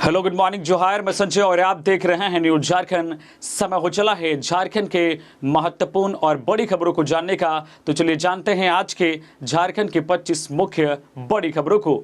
Hello, good morning, जोहार। मैं संजय और आप देख रहे हैं न्यूज झारखंड। समय हो चला है झारखंड के महत्वपूर्ण और बड़ी खबरों को जानने का। तो चलिए जानते हैं आज के झारखंड की 25 मुख्य बड़ी खबरों को।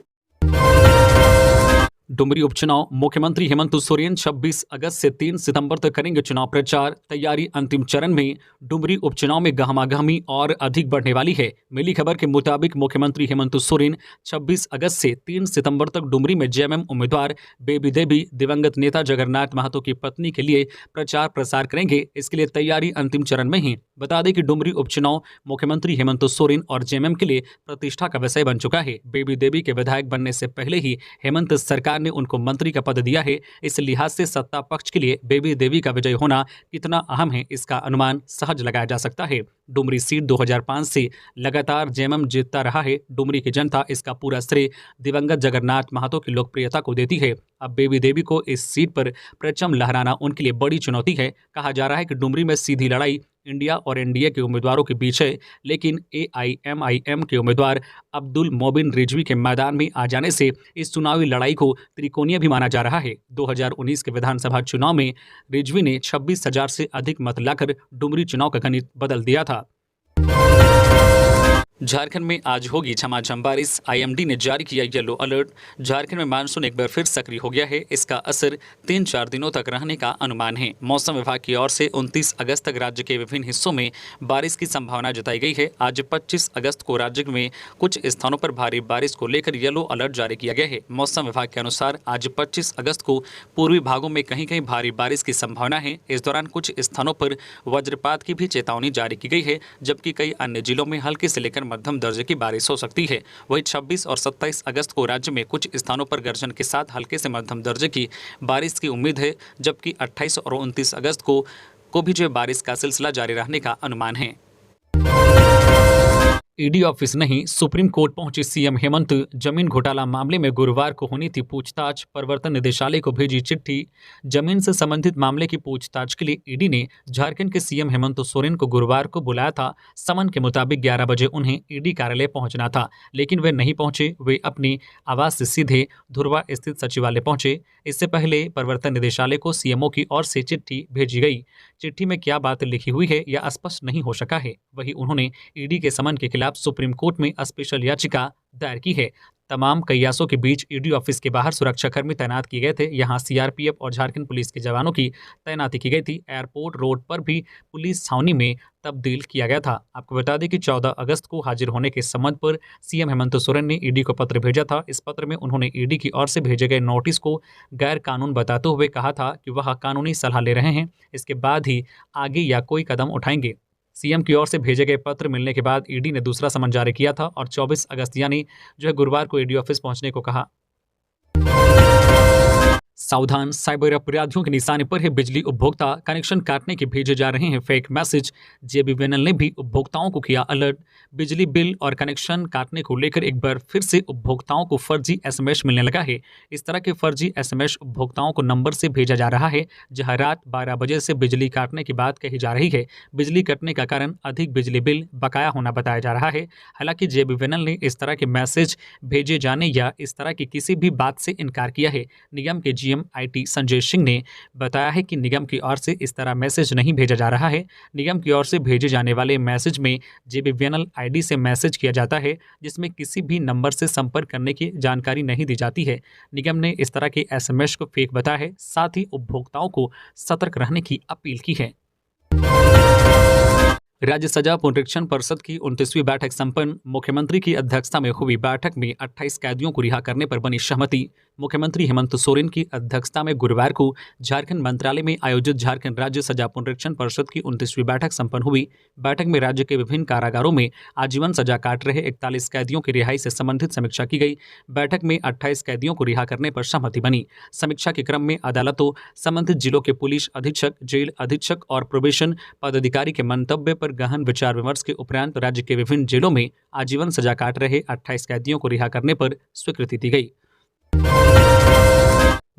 डुमरी उपचुनाव, मुख्यमंत्री हेमंत सोरेन 26 अगस्त से 3 सितंबर तक करेंगे चुनाव प्रचार। तैयारी अंतिम चरण में। डुमरी उपचुनाव में गहमागहमी और अधिक बढ़ने वाली है। मिली खबर के मुताबिक मुख्यमंत्री हेमंत सोरेन 26 अगस्त से 3 सितंबर तक डुमरी में जेएमएम उम्मीदवार बेबी देवी, दिवंगत नेता जगन्नाथ महतो की पत्नी के लिए प्रचार प्रसार करेंगे। इसके लिए तैयारी अंतिम चरण में ही। बता दें कि डुमरी उपचुनाव मुख्यमंत्री हेमंत सोरेन और जेएमएम के लिए प्रतिष्ठा का विषय बन चुका है। बेबी देवी के विधायक बनने से पहले ही हेमंत सरकार ने उनको मंत्री का पद दिया है। इस लिहाज से सत्ता पक्ष के लिए बेबी देवी का विजय होना कितना अहम है, इसका अनुमान सहज लगाया जा सकता है। डुमरी सीट 2005 से लगातार जेएमएम जीतता रहा है। डुमरी की जनता इसका पूरा श्रेय दिवंगत जगन्नाथ महतो की लोकप्रियता को देती है। अब बेबी देवी को इस सीट पर परचम लहराना उनके लिए बड़ी चुनौती है। कहा जा रहा है कि डुमरी में सीधी लड़ाई इंडिया और एनडीए के उम्मीदवारों के बीच है, लेकिन एआईएमआईएम के उम्मीदवार अब्दुल मोबिन रिजवी के मैदान में आ जाने से इस चुनावी लड़ाई को त्रिकोणीय भी माना जा रहा है। 2019 के विधानसभा चुनाव में रिजवी ने 26,000 से अधिक मत लाकर डुमरी चुनाव का गणित बदल दिया था। झारखंड में आज होगी झमाझम बारिश। आईएमडी ने जारी किया येलो अलर्ट। झारखंड में मानसून एक बार फिर सक्रिय हो गया है। इसका असर 3-4 दिनों तक रहने का अनुमान है। मौसम विभाग की ओर से 29 अगस्त तक राज्य के विभिन्न हिस्सों में बारिश की संभावना जताई गई है। आज 25 अगस्त को राज्य में कुछ स्थानों पर भारी बारिश को लेकर येलो अलर्ट जारी किया गया है। मौसम विभाग के अनुसार आज 25 अगस्त को पूर्वी भागों में कहीं कहीं भारी बारिश की संभावना है। इस दौरान कुछ स्थानों पर वज्रपात की भी चेतावनी जारी की गई है, जबकि कई अन्य जिलों में हल्के से लेकर मध्यम दर्जे की बारिश हो सकती है। वहीं 26 और 27 अगस्त को राज्य में कुछ स्थानों पर गर्जन के साथ हल्के से मध्यम दर्जे की बारिश की उम्मीद है, जबकि 28 और 29 अगस्त को भी जो बारिश का सिलसिला जारी रहने का अनुमान है। ईडी ऑफिस नहीं, सुप्रीम कोर्ट पहुंचे सीएम हेमंत। जमीन घोटाला मामले में गुरुवार को होनी थी पूछताछ। प्रवर्तन निदेशालय को भेजी चिट्ठी। जमीन से संबंधित मामले की पूछताछ के लिए ईडी ने झारखंड के सीएम हेमंत सोरेन को गुरुवार को बुलाया था। समन के मुताबिक 11 बजे उन्हें ईडी कार्यालय पहुंचना था, लेकिन वे नहीं पहुंचे। वे अपनी आवास से सीधे धुरवा स्थित सचिवालय पहुंचे। इससे पहले प्रवर्तन निदेशालय को सीएमओ की ओर से चिट्ठी भेजी गई। चिट्ठी में क्या बात लिखी हुई है यह स्पष्ट नहीं हो सका है। वहीं उन्होंने ईडी के समन के खिलाफ सुप्रीम कोर्ट में स्पेशल याचिका दायर की है। तमाम कयासों के बीच ईडी ऑफिस के बाहर सुरक्षाकर्मी तैनात किए गए थे। यहां सीआरपीएफ और झारखंड पुलिस के जवानों की तैनाती की गई थी। एयरपोर्ट रोड पर भी पुलिस छावनी में तब्दील किया गया था। आपको बता दें कि 14 अगस्त को हाजिर होने के संबंध पर सीएम हेमंत सोरेन ने ईडी को पत्र भेजा था। इस पत्र में उन्होंने ईडी की ओर से भेजे गए नोटिस को गैर कानून बताते हुए कहा था कि वह कानूनी सलाह ले रहे हैं, इसके बाद ही आगे या कोई कदम उठाएंगे। सीएम की ओर से भेजे गए पत्र मिलने के बाद ईडी ने दूसरा समन जारी किया था और 24 अगस्त यानी गुरुवार को ईडी ऑफिस पहुंचने को कहा। सावधान, साइबर अपराधियों के निशाने पर है बिजली उपभोक्ता। कनेक्शन काटने के भेजे जा रहे हैं फेक मैसेज। जेबीवीएनएल ने भी उपभोक्ताओं को किया अलर्ट। बिजली बिल और कनेक्शन काटने को लेकर एक बार फिर से उपभोक्ताओं को फर्जी एसएमएस मिलने लगा है। इस तरह के फर्जी एसएमएस उपभोक्ताओं को नंबर से भेजा जा रहा है, जहां रात 12 बजे से बिजली काटने की बात कही जा रही है। बिजली कटने का कारण अधिक बिजली बिल बकाया होना बताया जा रहा है। हालांकि जेबीवीएनएल ने इस तरह के मैसेज भेजे जाने या इस तरह की किसी भी बात से इनकार किया है। निगम के जीएम आईटी संजय सिंह ने बताया है कि निगम की ओर से इस तरह मैसेज नहीं भेजा जा रहा है। निगम की ओर से भेजे जाने वाले मैसेज में जेबीवीएनएल आईडी से मैसेज किया जाता है, जिसमें किसी भी नंबर से संपर्क करने की जानकारी नहीं दी जाती है। निगम ने इस तरह के एसएमएस को फेक बताया है, साथ ही उपभोक्ताओं को सतर्क रहने की अपील की है। राज्य सजा पुनरीक्षण परिषद की 29वीं बैठक संपन्न। मुख्यमंत्री की अध्यक्षता में हुई बैठक में 28 कैदियों को रिहा करने पर बनी सहमति। मुख्यमंत्री हेमंत सोरेन की अध्यक्षता में गुरुवार को झारखंड मंत्रालय में आयोजित झारखंड राज्य सजा पुनरीक्षण परिषद की 29वीं बैठक संपन्न हुई। बैठक में राज्य के विभिन्न कारागारों में आजीवन सजा काट रहे 41 कैदियों की रिहाई से संबंधित समीक्षा की गई। बैठक में 28 कैदियों को रिहा करने पर सहमति बनी। समीक्षा के क्रम में अदालतों, संबंधित जिलों के पुलिस अधीक्षक, जेल अधीक्षक और प्रोबेशन पदाधिकारी के मंतव्य पर गहन विचार विमर्श के उपरांत राज्य के विभिन्न जेलों में आजीवन सजा काट रहे 28 कैदियों को रिहा करने पर स्वीकृति दी गई।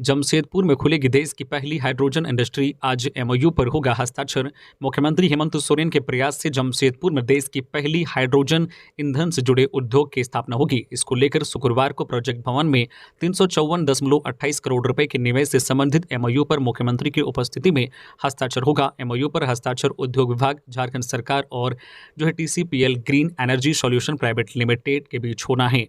जमशेदपुर में खुलेगी देश की पहली हाइड्रोजन इंडस्ट्री, आज एमओयू पर होगा हस्ताक्षर। मुख्यमंत्री हेमंत सोरेन के प्रयास से जमशेदपुर में देश की पहली हाइड्रोजन ईंधन से जुड़े उद्योग की स्थापना होगी। इसको लेकर शुक्रवार को प्रोजेक्ट भवन में 354.28 करोड़ रुपए के निवेश से संबंधित एमओयू पर मुख्यमंत्री की उपस्थिति में हस्ताक्षर होगा। एमओयू पर हस्ताक्षर उद्योग विभाग, झारखंड सरकार और TCPL green energy solution private limited के बीच होना है।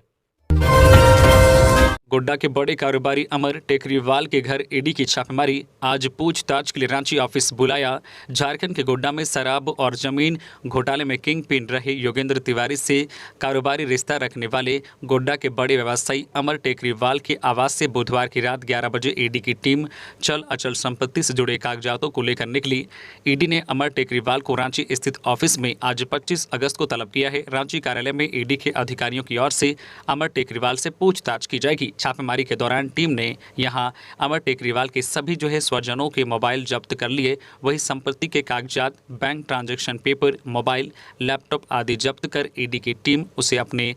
गोड्डा के बड़े कारोबारी अमर टेकरीवाल के घर ईडी की छापेमारी, आज पूछताछ के लिए रांची ऑफिस बुलाया। झारखंड के गोड्डा में शराब और जमीन घोटाले में किंग पिन रहे योगेंद्र तिवारी से कारोबारी रिश्ता रखने वाले गोड्डा के बड़े व्यवसायी अमर टेकरीवाल के आवास से बुधवार की रात 11 बजे ईडी की टीम चल अचल संपत्ति से जुड़े कागजातों को लेकर निकली। ईडी ने अमर टेकरीवाल को रांची स्थित ऑफिस में आज 25 अगस्त को तलब किया है। रांची कार्यालय में ईडी के अधिकारियों की ओर से अमर टेकरीवाल से पूछताछ की जाएगी। छापेमारी के दौरान टीम ने यहां अमर टेकरीवाल के सभी स्वजनों के मोबाइल जब्त कर लिए। वही संपत्ति के कागजात, bank transaction paper, mobile, laptop आदि जब्त कर ईडी की टीम उसे अपने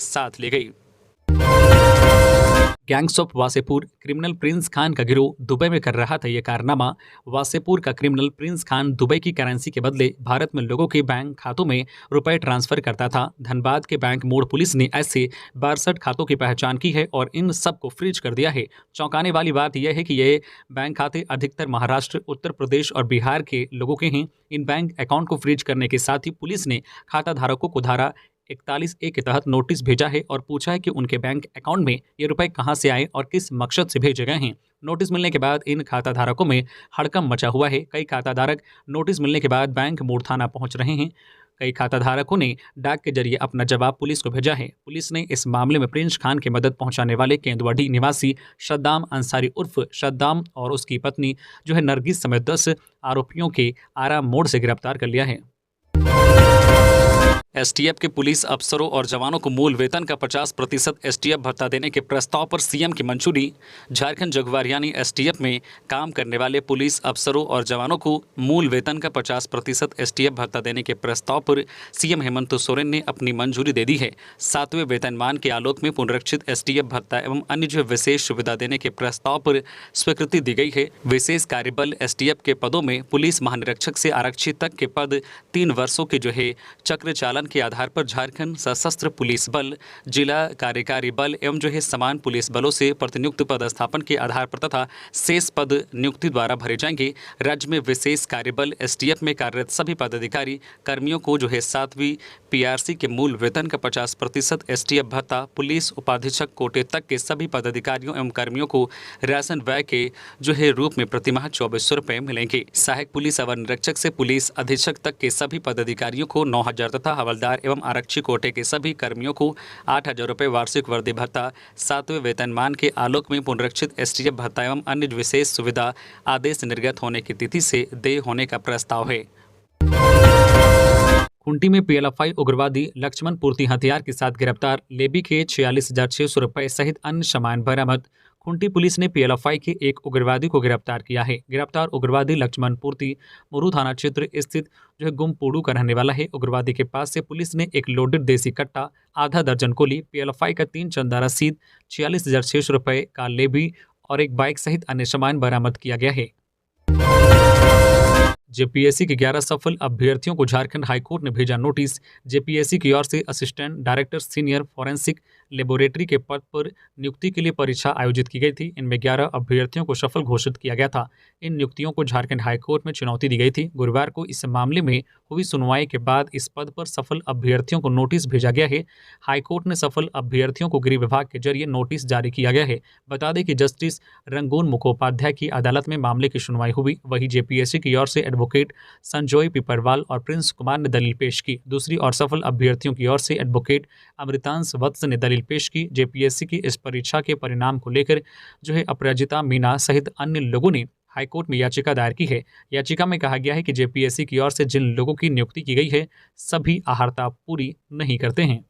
साथ ले गई। Gangs of Wasseypur, criminal Prince Khan का गिरोह दुबई में कर रहा था ये कारनामा। वासेपुर का क्रिमिनल प्रिंस खान दुबई की करेंसी के बदले भारत में लोगों के बैंक खातों में रुपए ट्रांसफर करता था। धनबाद के बैंक मोड़ पुलिस ने ऐसे 62 खातों की पहचान की है और इन सब को फ्रीज कर दिया है। चौंकाने वाली बात यह है कि ये बैंक खाते अधिकतर महाराष्ट्र, उत्तर प्रदेश और बिहार के लोगों के हैं। इन बैंक अकाउंट को फ्रीज करने के साथ ही पुलिस ने खाता धारकों को धारा 41A के तहत नोटिस भेजा है और पूछा है कि उनके बैंक अकाउंट में ये रुपए कहां से आए और किस मकसद से भेजे गए हैं। नोटिस मिलने के बाद इन खाता धारकों में हड़कंप मचा हुआ है। कई खाता धारक नोटिस मिलने के बाद बैंक मोड़ थाना पहुंच रहे हैं। कई खाता धारकों ने डाक के जरिए अपना जवाब पुलिस को भेजा है। पुलिस ने इस मामले में प्रिंस खान की मदद पहुंचाने वाले केंदुआडी निवासी शद्दाम अंसारी उर्फ शद्दाम और उसकी पत्नी नरगिस समेत 10 आरोपियों के आरा मोड़ से गिरफ्तार कर लिया है। एसटीएफ के पुलिस अफसरों और जवानों को मूल वेतन का 50% एसटीएफ भत्ता देने के प्रस्ताव पर सीएम की मंजूरी। झारखंड जगुआर यानी एसटीएफ में काम करने वाले पुलिस अफसरों और जवानों को मूल वेतन का 50% एसटीएफ भत्ता देने के प्रस्ताव पर सीएम हेमंत सोरेन ने अपनी मंजूरी दे दी है। 7वें वेतनमान के आलोक में पुनरीक्षित एसटीएफ भत्ता एवं अन्य विशेष सुविधा देने के प्रस्ताव पर स्वीकृति दी गई है। विशेष कार्यबल एसटीएफ के पदों में पुलिस महानिरीक्षक से आरक्षी तक के पद 3 वर्षों के चक्र चालन के आधार पर झारखंड सशस्त्र पुलिस बल, जिला कार्यकारी बल एवं समान पुलिस बलों से प्रतिनियुक्त पदस्थापन के आधार पर तथा शेष पद नियुक्ति द्वारा भरे जाएंगे। राज्य में विशेष कार्यबल एसटीएफ में कार्यरत सभी पदाधिकारी कर्मियों को 7वीं पीआरसी के मूल वेतन का 50% एसटीएफ भत्ता, पुलिस उपाधीक्षक कोटे तक के सभी पदाधिकारियों एवं कर्मियों को राशन व्यय के रूप में प्रतिमाह 2400 रुपये मिलेंगे। सहायक पुलिस अवर निरीक्षक से पुलिस अधीक्षक तक के सभी पदाधिकारियों को 9000 तथा हवलदार एवं आरक्षी कोटे के सभी कर्मियों को 8000 रुपये वार्षिक वर्दी भत्ता। 7वें वेतनमान के आलोक में पुनरीक्षित एसटीएफ भत्ता एवं अन्य विशेष सुविधा आदेश निर्गत होने की तिथि से देय होने का प्रस्ताव है। खूंटी में पीएलएफआई उग्रवादी लक्ष्मण पूर्ति हथियार के साथ गिरफ्तार, लेबी के 46,600 रुपये सहित अन्य सामान बरामद। खूंटी पुलिस ने पीएलएफआई के एक उग्रवादी को गिरफ्तार किया है। गिरफ्तार उग्रवादी लक्ष्मण पूर्ति मुरू थाना क्षेत्र स्थित गुमपोड़ू का रहने वाला है। उग्रवादी के पास से पुलिस ने एक लोडेड देसी कट्टा, आधा दर्जन गोली, पीएलएफआई का 3 चंदा रसीद, 46,600 रुपये का लेबी और एक बाइक सहित अन्य सामान बरामद किया गया है। जेपीएससी के 11 सफल अभ्यर्थियों को झारखंड हाईकोर्ट ने भेजा नोटिस। जेपीएससी की ओर से assistant director senior forensic laboratory के पद पर नियुक्ति के लिए परीक्षा आयोजित की गई थी। इनमें 11 अभ्यर्थियों को सफल घोषित किया गया था। इन नियुक्तियों को झारखंड हाईकोर्ट में चुनौती दी गई थी। गुरुवार को इस मामले में हुई सुनवाई के बाद इस पद पर सफल अभ्यर्थियों को नोटिस भेजा गया है। हाईकोर्ट ने सफल अभ्यर्थियों को गृह विभाग के जरिए नोटिस जारी किया गया है। बता दें कि जस्टिस रंगून मुखोपाध्याय की अदालत में मामले की सुनवाई हुई। वहीं जेपीएससी की ओर से एडवोकेट संजोय पिपरवाल और प्रिंस कुमार ने दलील पेश की। दूसरी ओर सफल अभ्यर्थियों की ओर से एडवोकेट अमृतांश वत्स ने दलील पेश की। जेपीएससी की इस परीक्षा के परिणाम को लेकर अपराजिता मीना सहित अन्य लोगों ने हाईकोर्ट में याचिका दायर की है। याचिका में कहा गया है कि जेपीएससी की ओर से जिन लोगों की नियुक्ति की गई है सभी अहर्ता पूरी नहीं करते हैं।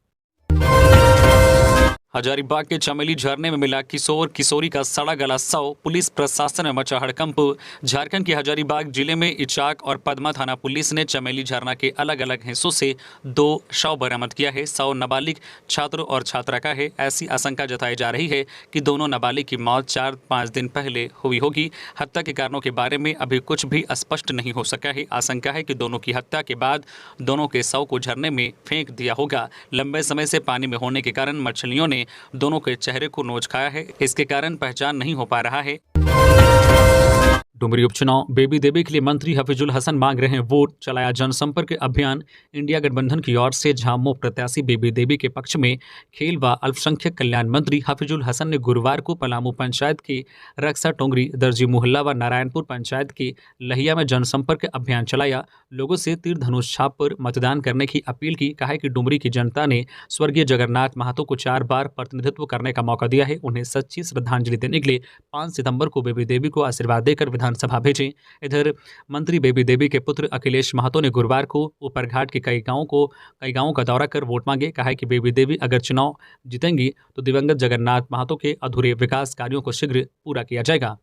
हजारीबाग के चमेली झरने में मिला किशोर किशोरी का सड़ा गला शव, पुलिस प्रशासन में मचा हड़कंप। झारखंड के हजारीबाग जिले में इचाक और पदमा थाना पुलिस ने चमेली झरना के अलग अलग हिस्सों से 2 शव बरामद किया है। शव नाबालिग छात्र और छात्रा का है। ऐसी आशंका जताई जा रही है कि दोनों नाबालिग की मौत 4-5 दिन पहले हुई होगी। हत्या के कारणों के बारे में अभी कुछ भी स्पष्ट नहीं हो सका है। आशंका है कि दोनों की हत्या के बाद दोनों के शव को झरने में फेंक दिया होगा। लंबे समय से पानी में होने के कारण मछलियों ने दोनों के चेहरे को नोच खाया है। इसके कारण पहचान नहीं हो पा रहा है। डुमरी उपचुनाव, बेबी देवी के लिए मंत्री हफीजुल हसन मांग रहे हैं वोट, चलाया जनसंपर्क अभियान। इंडिया गठबंधन की ओर से झामो प्रत्याशी बेबी देवी के पक्ष में खेल व अल्पसंख्यक कल्याण मंत्री हफीजुल हसन ने गुरुवार को पलामू पंचायत के रक्सा टोंगरी, दर्जी मोहल्ला व नारायणपुर पंचायत के लहिया में जनसंपर्क अभियान चलाया। लोगों से तीर धनुष छाप पर मतदान करने की अपील की। कहा कि डुमरी की जनता ने स्वर्गीय जगन्नाथ महतो को 4 बार प्रतिनिधित्व करने का मौका दिया है। उन्हें सच्ची श्रद्धांजलि देने के लिए 5 सितंबर को बेबी देवी को आशीर्वाद देकर विधानसभा भेजें। इधर मंत्री बेबी देवी के पुत्र अखिलेश महतो ने गुरुवार को ऊपरघाट के कई गांवों का दौरा कर वोट मांगे। कहा है कि बेबी देवी अगर चुनाव जीतेंगी तो दिवंगत जगन्नाथ महतो के अधूरे विकास कार्यों को शीघ्र पूरा किया जाएगा।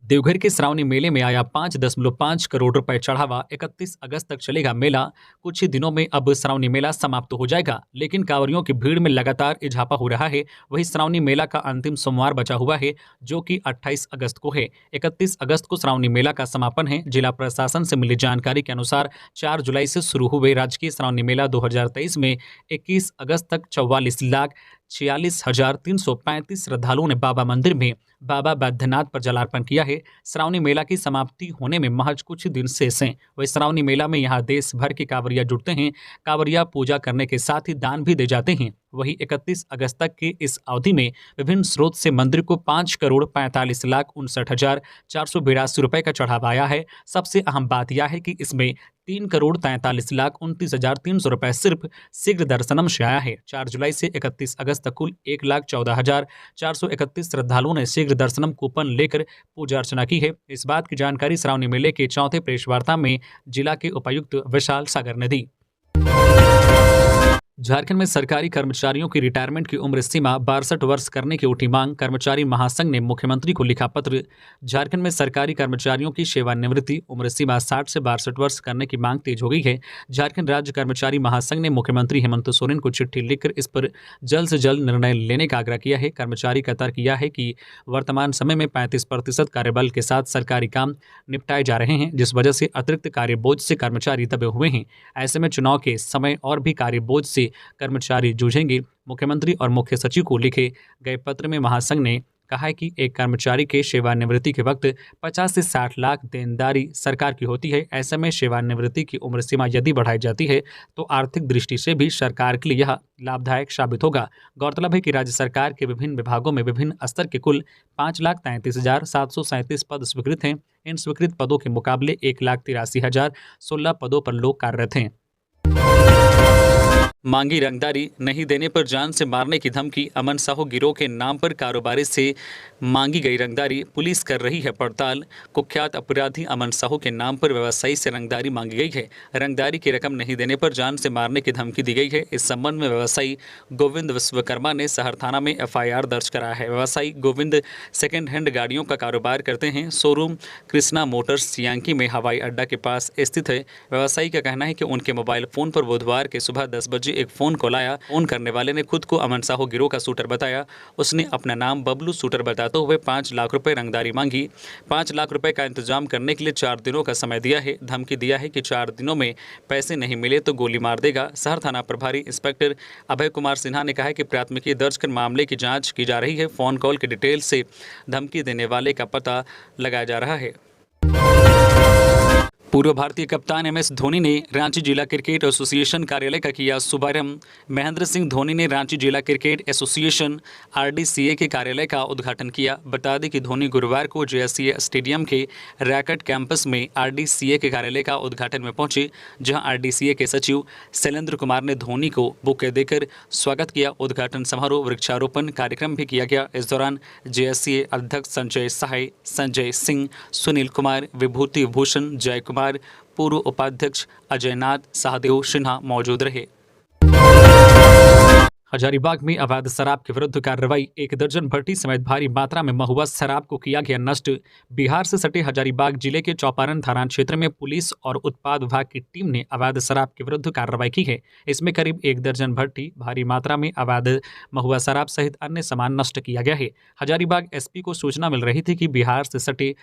देवघर के श्रावणी मेले में आया 5.5 करोड़ रुपए चढ़ावा। 31 अगस्त तक चलेगा मेला। कुछ ही दिनों में अब श्रावणी मेला समाप्त हो जाएगा, लेकिन कांवरियों की भीड़ में लगातार इजाफा हो रहा है। वहीं श्रावणी मेला का अंतिम सोमवार बचा हुआ है, जो कि 28 अगस्त को है। 31 अगस्त को श्रावणी मेला का समापन है। जिला प्रशासन से मिली जानकारी के अनुसार 4 जुलाई से शुरू हुए राजकीय श्रावणी मेला 2023 में 21 अगस्त तक 44,46,335 श्रद्धालुओं ने बाबा मंदिर में बाबा बैद्यनाथ पर जलार्पण किया है। श्रावणी मेला की समाप्ति होने में महज कुछ दिन शेष हैं। वही श्रावणी मेला में यहाँ देश भर के कांवरिया जुटते हैं। कांवरिया पूजा करने के साथ ही दान भी दे जाते हैं। वही 31 अगस्त तक की इस अवधि में विभिन्न स्रोत से मंदिर को 5,45,59,482 रुपए का चढ़ावा आया है। सबसे अहम बात यह है कि इसमें 3,43,29,300 रुपए सिर्फ शीघ्र दर्शनम से आया है। 4 जुलाई से 31 अगस्त तक कुल 1,14,431 श्रद्धालुओं ने शीघ्र दर्शनम कूपन लेकर पूजा अर्चना की है। इस बात की जानकारी श्रावणी मेले के चौथे प्रेस वार्ता में जिला के उपायुक्त विशाल सागर ने दी। झारखंड में सरकारी कर्मचारियों की रिटायरमेंट की उम्र सीमा 62 वर्ष करने की उठी मांग। कर्मचारी महासंघ ने मुख्यमंत्री को लिखा पत्र। झारखंड में सरकारी कर्मचारियों की सेवानिवृत्ति उम्र सीमा 60 से 62 वर्ष करने की मांग तेज हो गई है। झारखंड राज्य कर्मचारी महासंघ ने मुख्यमंत्री हेमंत सोरेन को चिट्ठी लिखकर इस पर जल्द से जल्द निर्णय लेने का आग्रह किया है। कर्मचारी का तर्क यह है कि वर्तमान समय में 35% कार्यबल के साथ सरकारी काम निपटाए जा रहे हैं, जिस वजह से अतिरिक्त कार्यबोझ से कर्मचारी दबे हुए हैं। ऐसे में चुनाव के समय और भी कार्यबोझ से कर्मचारी जूझेंगे। मुख्यमंत्री और मुख्य सचिव को लिखे गए पत्र में महासंघ ने कहा है कि एक कर्मचारी के सेवानिवृत्ति के वक्त 50 से 60 लाख देनदारी सरकार की होती है। ऐसे में सेवानिवृत्ति की उम्र सीमा यदि बढ़ाई जाती है तो आर्थिक दृष्टि से भी सरकार के लिए यह लाभदायक साबित होगा। गौरतलब है कि राज्य सरकार के विभिन्न विभागों में विभिन्न स्तर के कुल 5,33,737 पद स्वीकृत हैं। इन स्वीकृत पदों के मुकाबले 1,83,016 पदों पर लोग कार्यरत हैं। मांगी रंगदारी नहीं देने पर जान से मारने की धमकी। अमन साहू गिरोह के नाम पर कारोबारी से मांगी गई रंगदारी, पुलिस कर रही है पड़ताल। कुख्यात अपराधी अमन साहू के नाम पर व्यवसायी से रंगदारी मांगी गई है। रंगदारी की रकम नहीं देने पर जान से मारने की धमकी दी गई है। इस संबंध में व्यवसायी गोविंद विश्वकर्मा ने शहर थाना में FIR दर्ज कराया है। व्यवसायी गोविंद सेकेंड हैंड गाड़ियों का कारोबार करते हैं। शोरूम कृष्णा मोटर्स सियांकी में हवाई अड्डा के पास स्थित है। व्यवसायी का कहना है कि उनके मोबाइल फोन पर बुधवार के सुबह 10 बजे एक फोन कॉल आया। फोन करने वाले ने खुद को अमन साहू गिरोह का शूटर बताया। उसने अपना नाम बबलू शूटर बताते हुए 5 लाख रुपए रंगदारी मांगी। 5 लाख रुपए का इंतजाम करने के लिए 4 दिनों का समय दिया है। धमकी दिया है कि 4 दिनों में पैसे नहीं मिले तो गोली मार देगा। शहर थाना प्रभारी इंस्पेक्टर अभय कुमार सिन्हा ने कहा है कि प्राथमिकी दर्ज कर मामले की जाँच की जा रही है। फोन कॉल के डिटेल से धमकी देने वाले का पता लगाया जा रहा है। पूर्व भारतीय कप्तान MS धोनी ने रांची जिला क्रिकेट एसोसिएशन कार्यालय का किया शुभारंभ। महेंद्र सिंह धोनी ने रांची जिला क्रिकेट एसोसिएशन RDCA के कार्यालय का उद्घाटन किया। बता दें कि धोनी गुरुवार को JSCA स्टेडियम के रैकेट कैंपस में RDCA के कार्यालय का उद्घाटन में पहुंचे, जहां RDCA के सचिव शैलेंद्र कुमार ने धोनी को बुके देकर स्वागत किया। उद्घाटन समारोह वृक्षारोपण कार्यक्रम भी किया गया। इस दौरान JSCA अध्यक्ष संजय सहाय, संजय सिंह, सुनील कुमार, विभूति भूषण, जय कुमार, पूर्व उपाध्यक्ष अजयनाथ, सहदेव सिन्हा मौजूद रहे। हजारीबाग में अवैध शराब के विरुद्ध कार्रवाई। 1 दर्जन भट्टी समेत भारी मात्रा में महुआ शराब को किया गया नष्ट। बिहार से सटे हजारीबाग जिले के चौपारण थाना क्षेत्र में पुलिस और उत्पाद विभाग की टीम ने अवैध शराब के विरुद्ध कार्रवाई की है। इसमें करीब 1 दर्जन भट्टी, भारी मात्रा में अवैध महुआ शराब सहित अन्य सामान नष्ट किया गया है। हजारीबाग एसपी को सूचना मिल रही थी कि बिहार से सटे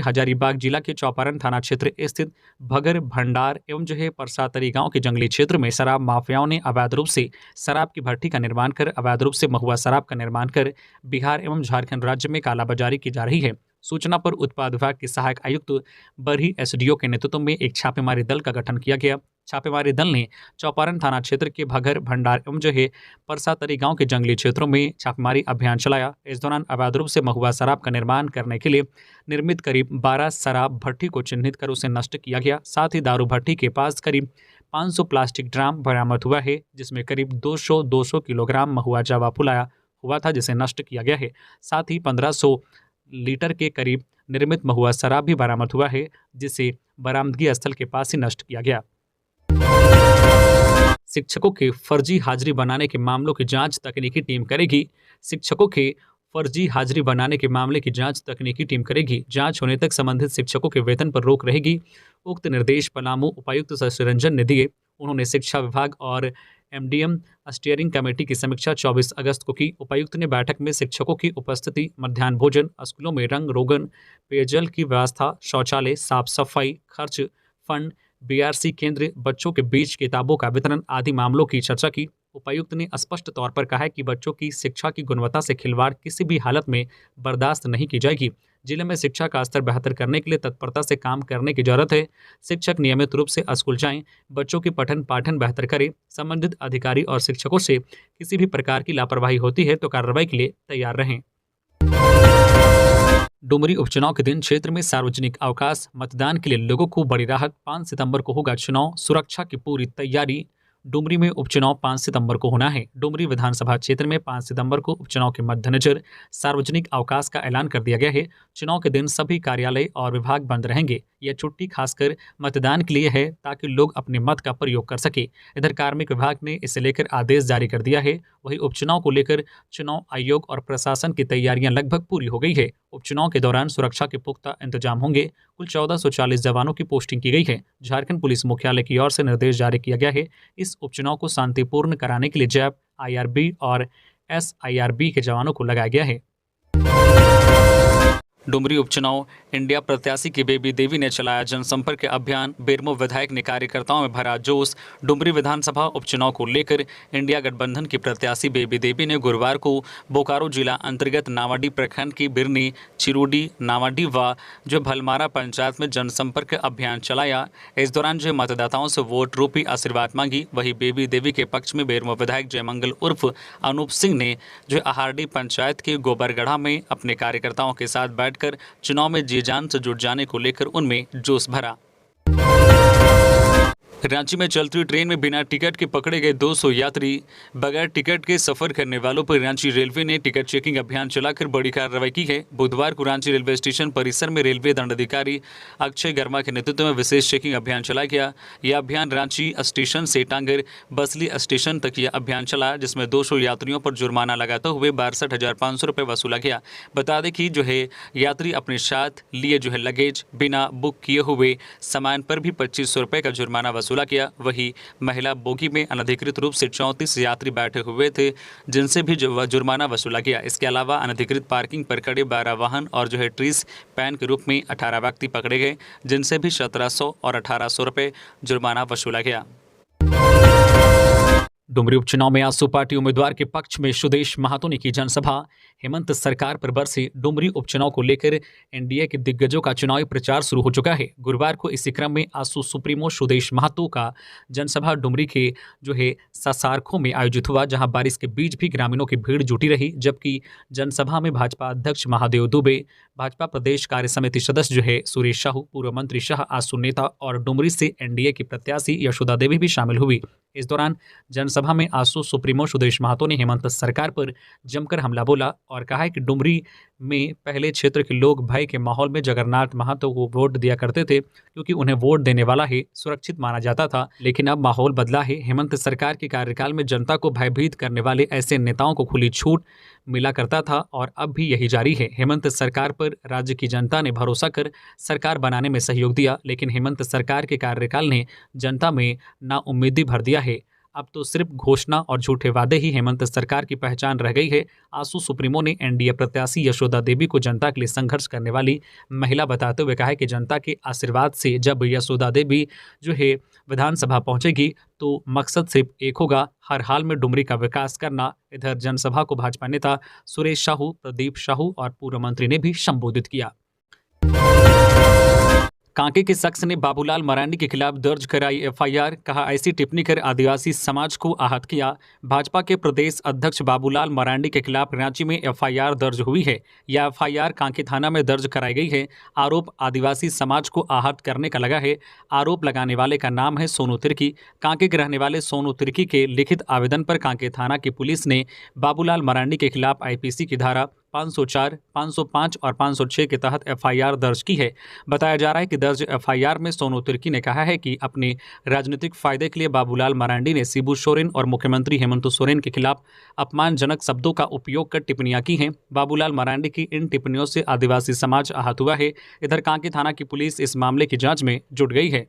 हजारीबाग जिला के चौपारण थाना क्षेत्र स्थित भगर भंडार एवं परसातरी गाँव के जंगली क्षेत्र में शराब माफियाओं ने अवैध रूप से शराब की भट्टी का निर्माण कर अवैध रूप से महुआ शराब का निर्माण कर बिहार एवं झारखंड राज्य में कालाबाजारी की जा रही है। सूचना पर उत्पाद विभाग के सहायक आयुक्त बरही एसडीओ के नेतृत्व में एक छापेमारी दल का गठन किया गया। छापेमारी दल ने चौपारण थाना क्षेत्र के भगर भंडार एवं परसातरी गांव के जंगली क्षेत्रों में छापेमारी अभियान चलाया। इस दौरान अवैध रूप से महुआ शराब का निर्माण करने के लिए निर्मित करीब 12 शराब भट्टी को चिन्हित कर उसे नष्ट किया गया। साथ ही दारू भट्टी के पास करीब 500 प्लास्टिक ड्राम बरामद हुआ है, जिसमें करीब 200 किलोग्राम महुआ जावा फुलाया हुआ था, जिसे नष्ट किया गया है। साथ ही 1500 लीटर के करीब निर्मित महुआ शराब भी बरामद हुआ है, जिसे बरामदगी स्थल के पास ही नष्ट किया गया। शिक्षकों के फर्जी हाजिरी बनाने के मामलों की जांच तकनीकी टीम करेगी। शिक्षकों के फर्जी हाजिरी बनाने के मामले की जांच तकनीकी टीम करेगी। जांच होने तक संबंधित शिक्षकों के वेतन पर रोक रहेगी। उक्त निर्देश पलामू उपायुक्त शशि रंजन ने दिए। उन्होंने शिक्षा विभाग और एमडीएम स्टीयरिंग कमेटी की समीक्षा 24 अगस्त को की। उपायुक्त ने बैठक में शिक्षकों की उपस्थिति, मध्याह्न भोजन, स्कूलों में रंग रोगन, पेयजल की व्यवस्था, शौचालय, साफ सफाई, खर्च, फंड, बीआरसी केंद्र, बच्चों के बीच किताबों का वितरण आदि मामलों की चर्चा की। उपायुक्त ने स्पष्ट तौर पर कहा है कि बच्चों की शिक्षा की गुणवत्ता से खिलवाड़ किसी भी हालत में बर्दाश्त नहीं की जाएगी। जिले में शिक्षा का स्तर बेहतर करने के लिए तत्परता से काम करने की जरूरत है। शिक्षक नियमित रूप से स्कूल जाएं, बच्चों की पठन पाठन बेहतर करें। संबंधित अधिकारी और शिक्षकों से किसी भी प्रकार की लापरवाही होती है तो कार्रवाई के लिए तैयार रहें। डुमरी उपचुनाव के दिन क्षेत्र में सार्वजनिक अवकाश, मतदान के लिए लोगों को बड़ी राहत। 5 सितंबर को होगा चुनाव, सुरक्षा की पूरी तैयारी। डुमरी में उपचुनाव 5 सितंबर को होना है। डुमरी विधानसभा क्षेत्र में 5 सितंबर को उपचुनाव के मद्देनजर सार्वजनिक अवकाश का ऐलान कर दिया गया है। चुनाव के दिन सभी कार्यालय और विभाग बंद रहेंगे। यह छुट्टी खासकर मतदान के लिए है ताकि लोग अपने मत का प्रयोग कर सके। इधर कार्मिक विभाग ने इसे लेकर आदेश जारी कर दिया है। वहीं उपचुनाव को लेकर चुनाव आयोग और प्रशासन की तैयारियां लगभग पूरी हो गई है। उपचुनाव के दौरान सुरक्षा के पुख्ता इंतजाम होंगे। कुल 1440 जवानों की पोस्टिंग की गई है। झारखंड पुलिस मुख्यालय की ओर से निर्देश जारी किया गया है। इस उपचुनाव को शांतिपूर्ण कराने के लिए जैप, आईआरबी और एसआईआरबी के जवानों को लगाया गया है। डुमरी उपचुनाव, इंडिया प्रत्याशी की बेबी देवी ने चलाया जनसंपर्क अभियान। बेरमो विधायक ने कार्यकर्ताओं में भरा जोश। डुमरी विधानसभा उपचुनाव को लेकर इंडिया गठबंधन की प्रत्याशी बेबी देवी ने गुरुवार को बोकारो जिला अंतर्गत नावाडी प्रखंड की बिरनी, चिरूडी, नावाडी व भलमारा पंचायत में जनसंपर्क अभियान चलाया। इस दौरान मतदाताओं से वोट रूपी आशीर्वाद मांगी। वही बेबी देवी के पक्ष में बेरमो विधायक जयमंगल उर्फ अनूप सिंह ने आहारडी पंचायत के गोबरगढ़ा में अपने कार्यकर्ताओं के साथ कर चुनाव में जी जान से जुट जाने को लेकर उनमें जोश भरा। रांची में चलती ट्रेन में बिना टिकट के पकड़े गए 200 यात्री। बगैर टिकट के सफर करने वालों पर रांची रेलवे ने टिकट चेकिंग अभियान चलाकर बड़ी कार्रवाई की है। बुधवार को रांची रेलवे स्टेशन परिसर में रेलवे दंडाधिकारी अक्षय गर्मा के नेतृत्व में विशेष चेकिंग अभियान चलाया गया। यह अभियान रांची स्टेशन से टांगर बसली स्टेशन तक यह अभियान चला, जिसमें 200 यात्रियों पर जुर्माना लगाते हुए 62,500 रुपये वसूला गया। बता दें कि यात्री अपने साथ लिए लगेज, बिना बुक किए हुए सामान पर भी 2500 रुपये का जुर्माना वसूला किया। वही महिला बोगी में अनधिकृत रूप से 34 यात्री बैठे हुए थे, जिनसे भी जुर्माना वसूला गया। इसके अलावा अनधिकृत पार्किंग पर खड़े 12 वाहन और ट्रीस पैन के रूप में 18 व्यक्ति पकड़े गए, जिनसे भी 1700 और 1800 रुपये जुर्माना वसूला गया। डुमरी उपचुनाव में आसू पार्टी उम्मीदवार के पक्ष में सुदेश महातो ने की जनसभा। हेमंत सरकार पर बरसे। डुमरी उपचुनाव को लेकर एनडीए के दिग्गजों का चुनावी प्रचार शुरू हो चुका है। गुरुवार को इसी क्रम में आसू सुप्रीमो सुदेश महातो का जनसभा डुमरी के ससारखों में आयोजित हुआ, जहां बारिश के बीच भी ग्रामीणों की भीड़ जुटी रही। जबकि जनसभा में भाजपा अध्यक्ष महादेव दुबे, भाजपा प्रदेश कार्य समिति सदस्य सुरेश साहू, पूर्व मंत्री शाह, आसू नेता और डुमरी से एनडीए की प्रत्याशी यशोदा देवी भी शामिल हुई। इस दौरान जनसभा में आसू सुप्रीमो सुदेश महतो ने हेमंत सरकार पर जमकर हमला बोला और कहा है कि डुमरी में पहले क्षेत्र के लोग भय के माहौल में जगन्नाथ महतो को वोट दिया करते थे, क्योंकि उन्हें वोट देने वाला ही सुरक्षित माना जाता था। लेकिन अब माहौल बदला है। हेमंत सरकार के कार्यकाल में जनता को भयभीत करने वाले ऐसे नेताओं को खुली छूट मिला करता था और अब भी यही जारी है। हेमंत सरकार पर राज्य की जनता ने भरोसा कर सरकार बनाने में सहयोग दिया, लेकिन हेमंत सरकार के कार्यकाल ने जनता में नाउम्मीदी भर दिया है। अब तो सिर्फ घोषणा और झूठे वादे ही हेमंत सरकार की पहचान रह गई है। आसू सुप्रीमो ने एनडीए प्रत्याशी यशोदा देवी को जनता के लिए संघर्ष करने वाली महिला बताते हुए कहा है कि जनता के आशीर्वाद से जब यशोदा देवी जो है विधानसभा पहुंचेगी तो मकसद सिर्फ एक होगा, हर हाल में डुमरी का विकास करना। इधर जनसभा को भाजपा नेता सुरेश साहू, प्रदीप साहू और पूर्व मंत्री ने भी संबोधित किया। कांके के शख्स ने बाबूलाल मरांडी के खिलाफ दर्ज कराई एफआईआर, कहा ऐसी टिप्पणी कर आदिवासी समाज को आहत किया। भाजपा के प्रदेश अध्यक्ष बाबूलाल मरांडी के खिलाफ रांची में एफआईआर दर्ज हुई है। यह एफआईआर कांके थाना में दर्ज कराई गई है। आरोप आदिवासी समाज को आहत करने का लगा है। आरोप लगाने वाले का नाम है सोनू तिर्की। कांके के रहने वाले सोनू तिर्की के लिखित आवेदन पर कांके थाना की पुलिस ने बाबूलाल मरांडी के खिलाफ आईपीसी की धारा 504, 505 और 506 के तहत एफआईआर दर्ज की है। बताया जा रहा है कि दर्ज एफआईआर में सोनू तिर्की ने कहा है कि अपने राजनीतिक फायदे के लिए बाबूलाल मरांडी ने शिबू सोरेन और मुख्यमंत्री हेमंत सोरेन के खिलाफ अपमानजनक शब्दों का उपयोग कर टिप्पणियां की हैं। बाबूलाल मरांडी की इन टिप्पणियों से आदिवासी समाज आहत हुआ है। इधर कांके थाना की पुलिस इस मामले की जांच में जुट गई है।